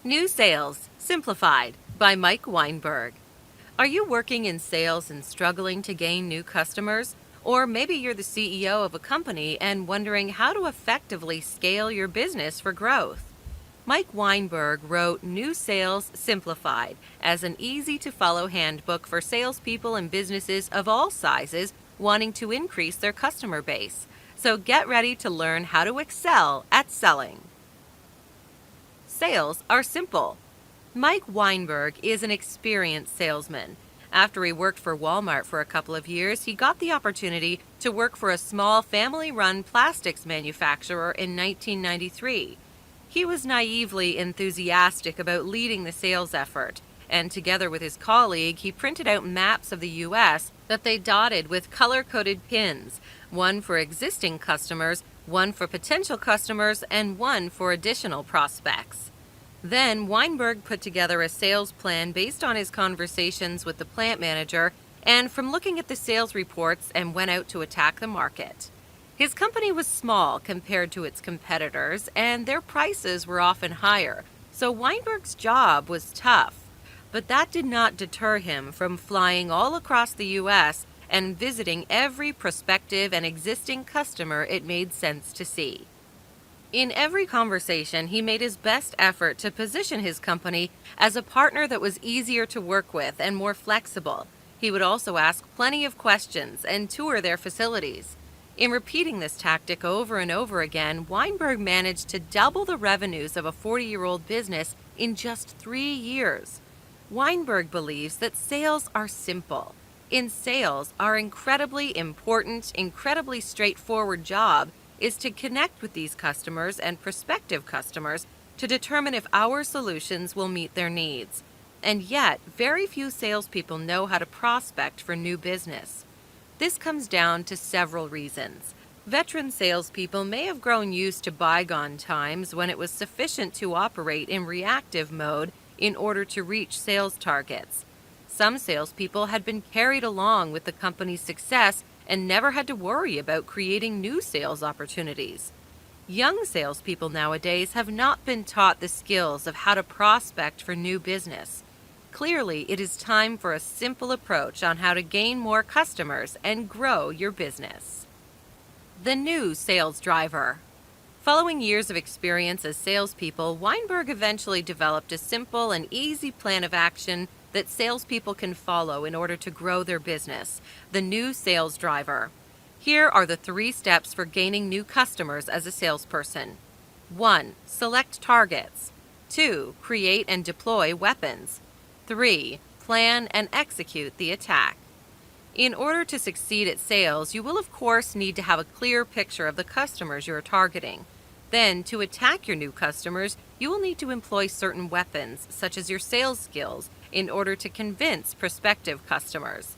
New Sales, Simplified by Mike Weinberg. Are you working in sales and struggling to gain new customers? Or maybe you're the CEO of a company and wondering how to effectively scale your business for growth. Mike Weinberg wrote New Sales Simplified as an easy-to-follow handbook for salespeople and businesses of all sizes wanting to increase their customer base. So get ready to learn how to excel at selling. Sales are simple. Mike Weinberg is an experienced salesman. After he worked for Walmart for a couple of years, he got the opportunity to work for a small family-run plastics manufacturer in 1993. He was naively enthusiastic about leading the sales effort, and together with his colleague, he printed out maps of the U.S. that they dotted with color-coded pins, one for existing customers, one for potential customers, and one for additional prospects. Then Weinberg put together a sales plan based on his conversations with the plant manager and from looking at the sales reports and went out to attack the market. His company was small compared to its competitors and their prices were often higher, so Weinberg's job was tough. But that did not deter him from flying all across the U.S. and visiting every prospective and existing customer it made sense to see. In every conversation, he made his best effort to position his company as a partner that was easier to work with and more flexible. He would also ask plenty of questions and tour their facilities. In repeating this tactic over and over again, Weinberg managed to double the revenues of a 40-year-old business in just 3 years. Weinberg believes that sales are simple. In sales, our incredibly important, incredibly straightforward job is to connect with these customers and prospective customers to determine if our solutions will meet their needs. And yet, very few salespeople know how to prospect for new business. This comes down to several reasons. Veteran salespeople may have grown used to bygone times when it was sufficient to operate in reactive mode in order to reach sales targets. Some salespeople had been carried along with the company's success and never had to worry about creating new sales opportunities. Young salespeople nowadays have not been taught the skills of how to prospect for new business. Clearly, it is time for a simple approach on how to gain more customers and grow your business. The new sales driver. Following years of experience as salespeople, Weinberg eventually developed a simple and easy plan of action that salespeople can follow in order to grow their business, the new sales driver. Here are the 3 steps for gaining new customers as a salesperson. 1. Select targets. 2. Create and deploy weapons. 3. Plan and execute the attack. In order to succeed at sales, you will of course need to have a clear picture of the customers you are targeting. Then, to attack your new customers, you will need to employ certain weapons, such as your sales skills, in order to convince prospective customers.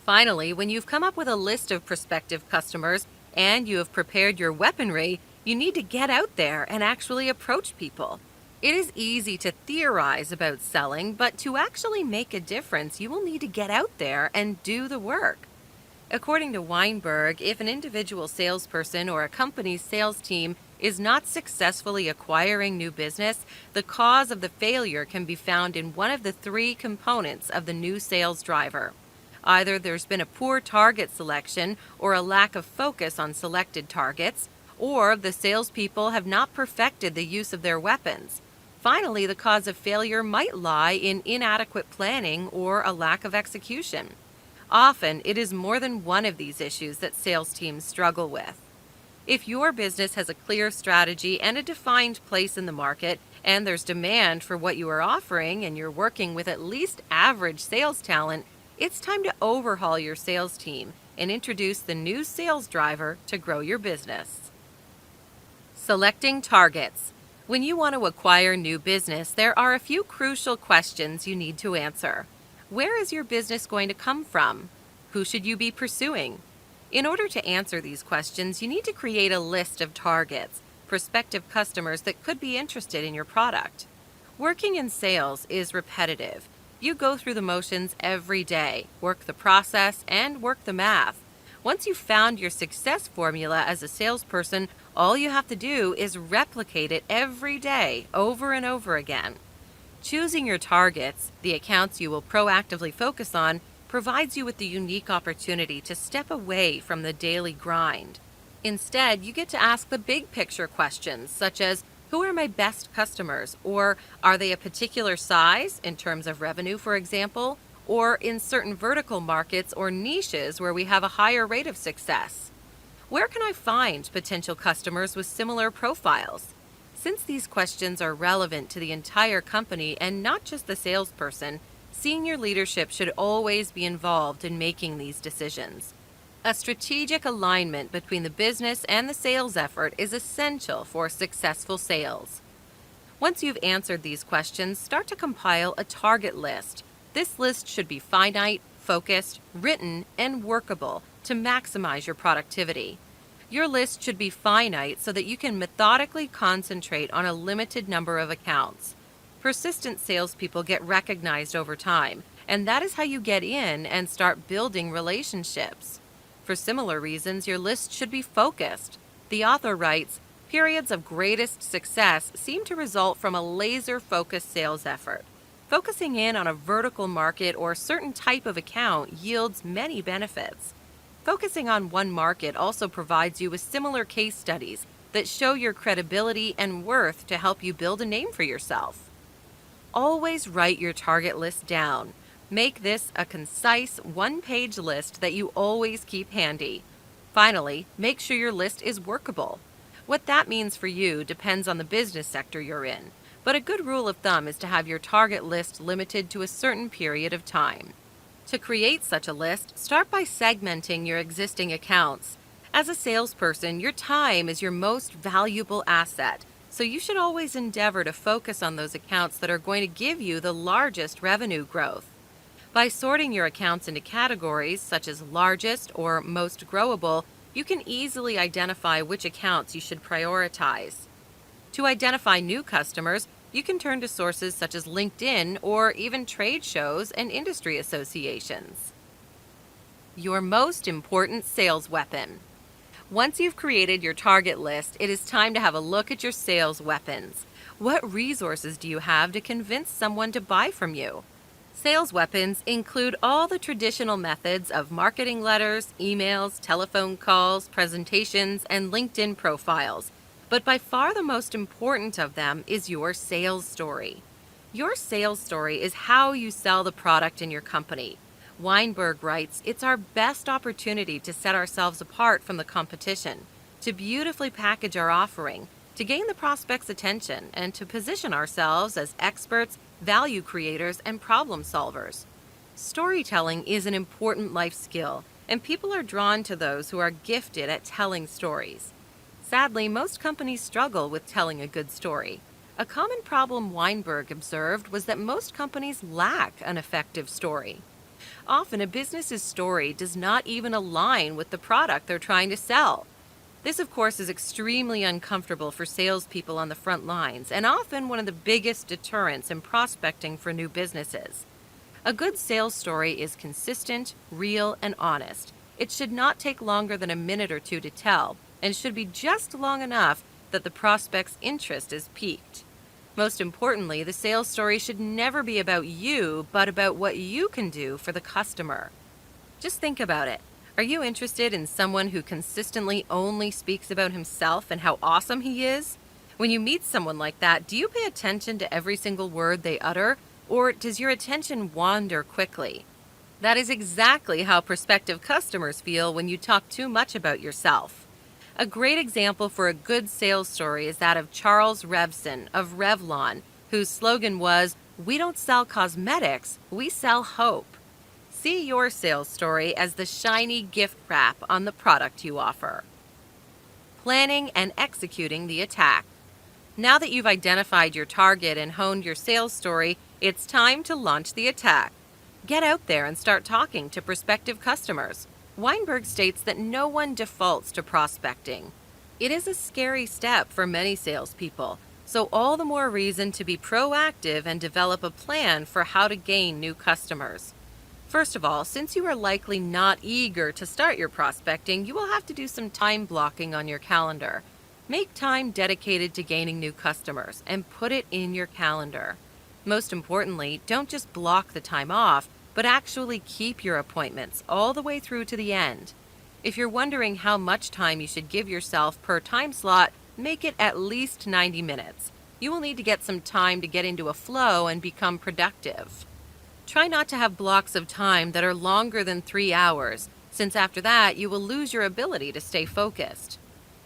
Finally, when you've come up with a list of prospective customers and you have prepared your weaponry, you need to get out there and actually approach people. It is easy to theorize about selling, but to actually make a difference, you will need to get out there and do the work. According to Weinberg, if an individual salesperson or a company's sales team is not successfully acquiring new business, the cause of the failure can be found in one of the 3 components of the new sales driver. Either there's been a poor target selection or a lack of focus on selected targets, or the salespeople have not perfected the use of their weapons. Finally, the cause of failure might lie in inadequate planning or a lack of execution. Often, it is more than one of these issues that sales teams struggle with. If your business has a clear strategy and a defined place in the market, and there's demand for what you are offering and you're working with at least average sales talent, it's time to overhaul your sales team and introduce the new sales driver to grow your business. Selecting targets. When you want to acquire new business, there are a few crucial questions you need to answer. Where is your business going to come from? Who should you be pursuing? In order to answer these questions, you need to create a list of targets, prospective customers that could be interested in your product. Working in sales is repetitive. You go through the motions every day, work the process, and work the math. Once you've found your success formula as a salesperson, all you have to do is replicate it every day, over and over again. Choosing your targets, the accounts you will proactively focus on, provides you with the unique opportunity to step away from the daily grind. Instead, you get to ask the big picture questions such as, who are my best customers? Or are they a particular size in terms of revenue, for example? Or in certain vertical markets or niches where we have a higher rate of success? Where can I find potential customers with similar profiles? Since these questions are relevant to the entire company and not just the salesperson, senior leadership should always be involved in making these decisions. A strategic alignment between the business and the sales effort is essential for successful sales. Once you've answered these questions, start to compile a target list. This list should be finite, focused, written, and workable to maximize your productivity. Your list should be finite so that you can methodically concentrate on a limited number of accounts. Persistent salespeople get recognized over time, and that is how you get in and start building relationships. For similar reasons, your list should be focused. The author writes, periods of greatest success seem to result from a laser-focused sales effort. Focusing in on a vertical market or certain type of account yields many benefits. Focusing on one market also provides you with similar case studies that show your credibility and worth to help you build a name for yourself. Always write your target list down. Make this a concise, one-page list that you always keep handy. Finally, make sure your list is workable. What that means for you depends on the business sector you're in, but a good rule of thumb is to have your target list limited to a certain period of time. To create such a list, start by segmenting your existing accounts. As a salesperson, your time is your most valuable asset, so you should always endeavor to focus on those accounts that are going to give you the largest revenue growth. By sorting your accounts into categories such as largest or most growable, you can easily identify which accounts you should prioritize. To identify new customers, you can turn to sources such as LinkedIn or even trade shows and industry associations. Your most important sales weapon. Once you've created your target list, it is time to have a look at your sales weapons. What resources do you have to convince someone to buy from you? Sales weapons include all the traditional methods of marketing letters, emails, telephone calls, presentations, and LinkedIn profiles. But by far the most important of them is your sales story. Your sales story is how you sell the product in your company. Weinberg writes, it's our best opportunity to set ourselves apart from the competition, to beautifully package our offering, to gain the prospect's attention, and to position ourselves as experts, value creators, and problem solvers. Storytelling is an important life skill, and people are drawn to those who are gifted at telling stories. Sadly, most companies struggle with telling a good story. A common problem Weinberg observed was that most companies lack an effective story. Often, a business's story does not even align with the product they're trying to sell. This, of course, is extremely uncomfortable for salespeople on the front lines and often one of the biggest deterrents in prospecting for new businesses. A good sales story is consistent, real, and honest. It should not take longer than a minute or two to tell, and should be just long enough that the prospect's interest is piqued. Most importantly, the sales story should never be about you, but about what you can do for the customer. Just think about it. Are you interested in someone who consistently only speaks about himself and how awesome he is? When you meet someone like that, do you pay attention to every single word they utter, or does your attention wander quickly? That is exactly how prospective customers feel when you talk too much about yourself. A great example for a good sales story is that of Charles Revson of Revlon, whose slogan was, "We don't sell cosmetics, we sell hope." See your sales story as the shiny gift wrap on the product you offer. Planning and executing the attack. Now that you've identified your target and honed your sales story, it's time to launch the attack. Get out there and start talking to prospective customers. Weinberg states that no one defaults to prospecting. It is a scary step for many salespeople, so all the more reason to be proactive and develop a plan for how to gain new customers. First of all, since you are likely not eager to start your prospecting, you will have to do some time blocking on your calendar. Make time dedicated to gaining new customers and put it in your calendar. Most importantly, don't just block the time off, but actually keep your appointments all the way through to the end. If you're wondering how much time you should give yourself per time slot, make it at least 90 minutes. You will need to get some time to get into a flow and become productive. Try not to have blocks of time that are longer than 3 hours, since after that you will lose your ability to stay focused.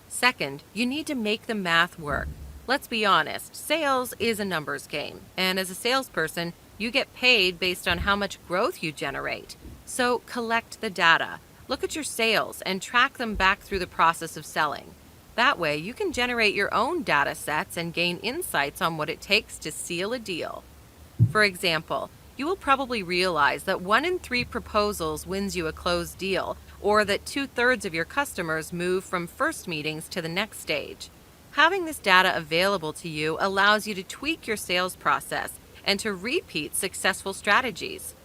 Second, you need to make the math work. Let's be honest, sales is a numbers game, and as a salesperson, you get paid based on how much growth you generate. So collect the data, look at your sales, and track them back through the process of selling. That way, you can generate your own data sets and gain insights on what it takes to seal a deal. For example, you will probably realize that 1 in 3 proposals wins you a closed deal, or that 2/3 of your customers move from first meetings to the next stage. Having this data available to you allows you to tweak your sales process and to repeat successful strategies.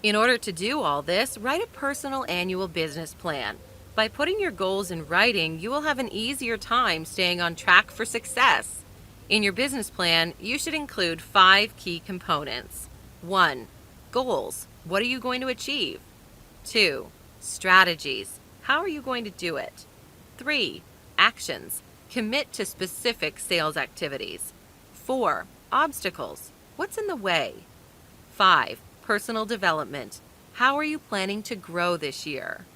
In order to do all this, write a personal annual business plan. By putting your goals in writing, you will have an easier time staying on track for success. In your business plan, you should include 5 key components. 1. Goals. What are you going to achieve? 2. Strategies. How are you going to do it? 3. Actions. Commit to specific sales activities. 4. Obstacles. What's in the way? 5. Personal development. How are you planning to grow this year?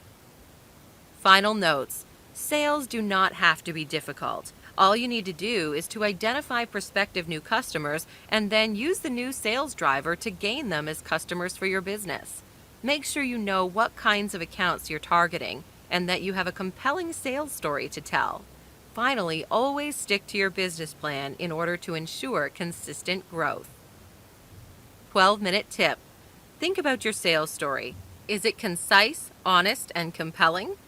Final notes. Sales do not have to be difficult. All you need to do is to identify prospective new customers and then use the new sales driver to gain them as customers for your business. Make sure you know what kinds of accounts you're targeting and that you have a compelling sales story to tell. Finally, always stick to your business plan in order to ensure consistent growth. 12-minute tip. Think about your sales story. Is it concise, honest, and compelling?